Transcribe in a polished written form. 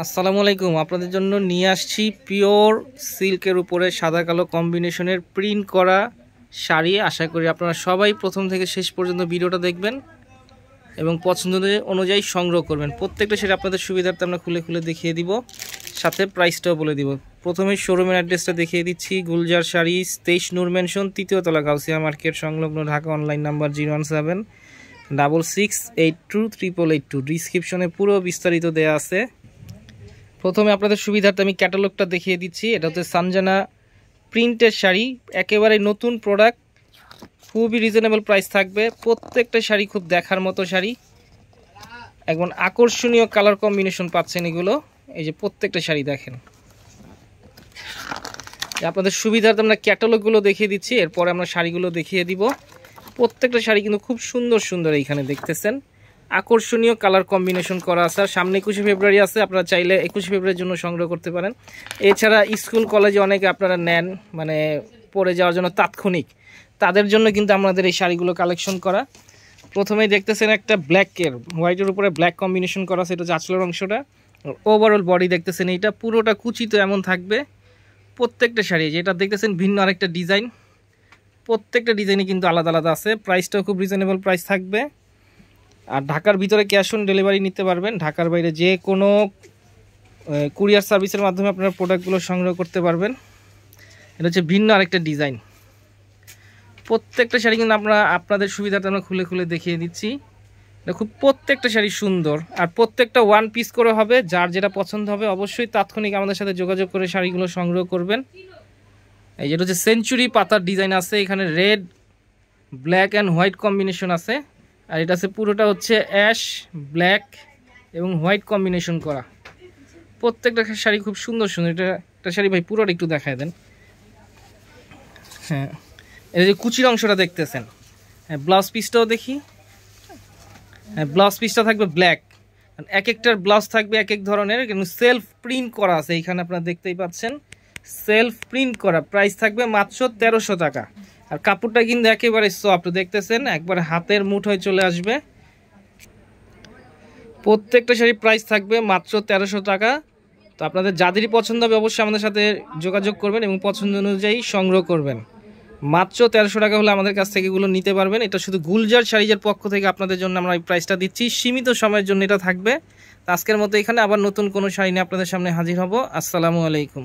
আসসালামু আলাইকুম। আপনাদের জন্য নিয়ে আসছি পিওর সিল্কের উপরে সাদা কালো কম্বিনেশনের প্রিন্ট করা শাড়ি। আশা করি আপনারা সবাই প্রথম থেকে শেষ পর্যন্ত ভিডিওটা দেখবেন এবং পছন্দ অনুযায়ী সংগ্রহ করবেন। প্রত্যেকটা শাড়ি আপনাদের সুবিধার্থে আমরা খুলে খুলে দেখিয়ে দিব, সাথে প্রাইসটাও বলে দিব। প্রথমে শোরুমের অ্যাড্রেসটা দেখিয়ে দিচ্ছি। গুলজার শাড়ি, 23 নূর ম্যানশন, 3য় তলা, গাউসিয়া মার্কেট সংলগ্ন, ঢাকা। Online number 0176682382882। ডিসক্রিপশনে পুরো বিস্তারিত দেওয়া আছে। প্রথমে আপনাদের সুবিধার্থে আমি ক্যাটালগটা দেখিয়ে দিচ্ছি। এটা হচ্ছে সানজানা প্রিন্টের শাড়ি, একেবারে নতুন প্রোডাক্ট, খুবই রিজনেবল প্রাইস থাকবে। প্রত্যেকটা শাড়ি খুব দেখার মতো শাড়ি, একদম আকর্ষণীয় কালার কম্বিনেশন পাচ্ছেন এগুলো। এই যে প্রত্যেকটা শাড়ি দেখেন। আপনাদের সুবিধার্থে আমরা ক্যাটালগুলো দেখিয়ে দিচ্ছি, এরপরে আমরা শাড়িগুলো দেখিয়ে দিব। প্রত্যেকটা শাড়ি কিন্তু খুব সুন্দর সুন্দর, এইখানে দেখতেছেন আকর্ষণীয় কালার কম্বিনেশন করা আছে। আর সামনে 21শে ফেব্রুয়ারি আছে, আপনারা চাইলে 21শে ফেব্রুয়ারির জন্য সংগ্রহ করতে পারেন। এছাড়া স্কুল কলেজে অনেকে আপনারা নেন, মানে পরে যাওয়ার জন্য তাৎক্ষণিক, তাদের জন্য কিন্তু আমাদের এই শাড়িগুলো কালেকশন করা। প্রথমেই দেখতেছেন একটা ব্ল্যাকের হোয়াইটের উপরে ব্ল্যাক কম্বিনেশন করা আছে, এটা হচ্ছে আঁচলের অংশটা। ওভারঅল বডি দেখতেছেন এইটা পুরোটা কুচিত এমন থাকবে প্রত্যেকটা শাড়ি। যেটা দেখতেছেন ভিন্ন আরেকটা ডিজাইন, প্রত্যেকটা ডিজাইনই কিন্তু আলাদা আলাদা আছে। প্রাইসটাও খুব রিজনেবল প্রাইস থাকবে। আর ঢাকার ভিতরে ক্যাশ অন ডেলিভারি নিতে পারবেন, ঢাকার বাইরে যে কোনো কুরিয়ার সার্ভিসের মাধ্যমে আপনারা প্রোডাক্টগুলো সংগ্রহ করতে পারবেন। এটা হচ্ছে ভিন্ন আরেকটা ডিজাইন। প্রত্যেকটা শাড়ি কিন্তু আপনাদের সুবিধাতে আমরা খুলে খুলে দেখিয়ে দিচ্ছি। এটা খুব প্রত্যেকটা শাড়ি সুন্দর, আর প্রত্যেকটা ওয়ান পিস করে হবে। যার যেটা পছন্দ হবে অবশ্যই তাৎক্ষণিক আমাদের সাথে যোগাযোগ করে শাড়িগুলো সংগ্রহ করবেন। এই যেটা হচ্ছে সেঞ্চুরি পাতার ডিজাইন আছে, এখানে red, black and white combination আছে। আর এটা আছে পুরোটা হচ্ছে অ্যাশ, ব্ল্যাক এবং হোয়াইট কম্বিনেশন করা। প্রত্যেকটা শাড়ি খুব সুন্দর সুন্দর। এটা একটা শাড়ি ভাই পুরোটা একটু দেখায় দেন। হ্যাঁ, এটা যে কুচির অংশটা দেখতেছেন। হ্যাঁ, ব্লাউজ পিসটাও দেখি। হ্যাঁ, ব্লাউজ পিসটা থাকবে ব্ল্যাক। এক একটার ব্লাউজ থাকবে এক এক ধরনের, কিন্তু সেলফ প্রিন্ট করা আছে। এইখানে আপনারা দেখতেই পাচ্ছেন সেলফ প্রিন্ট করা। প্রাইস থাকবে মাত্র 1300 টাকা। আর কাপড়টা কিন্তু একেবারে সফট, দেখতেছেন একবারে হাতের মুঠোয় চলে আসবে। প্রত্যেকটা শাড়ি প্রাইস থাকবে মাত্র 1300 টাকা। তো আপনাদের যাদেরই পছন্দ হবে অবশ্যই আমাদের সাথে যোগাযোগ করবেন এবং পছন্দ অনুযায়ী সংগ্রহ করবেন। মাত্র 1300 টাকা হলে আমাদের কাছ থেকে এগুলো নিতে পারবেন। এটা শুধু গুলজার শাড়িজের পক্ষ থেকে আপনাদের জন্য আমরা এই প্রাইসটা দিচ্ছি, সীমিত সময়ের জন্য এটা থাকবে। আজকের মতো এখানে আবার নতুন কোনো শাড়ি নিয়ে আপনাদের সামনে হাজির হব। আসসালামু আলাইকুম।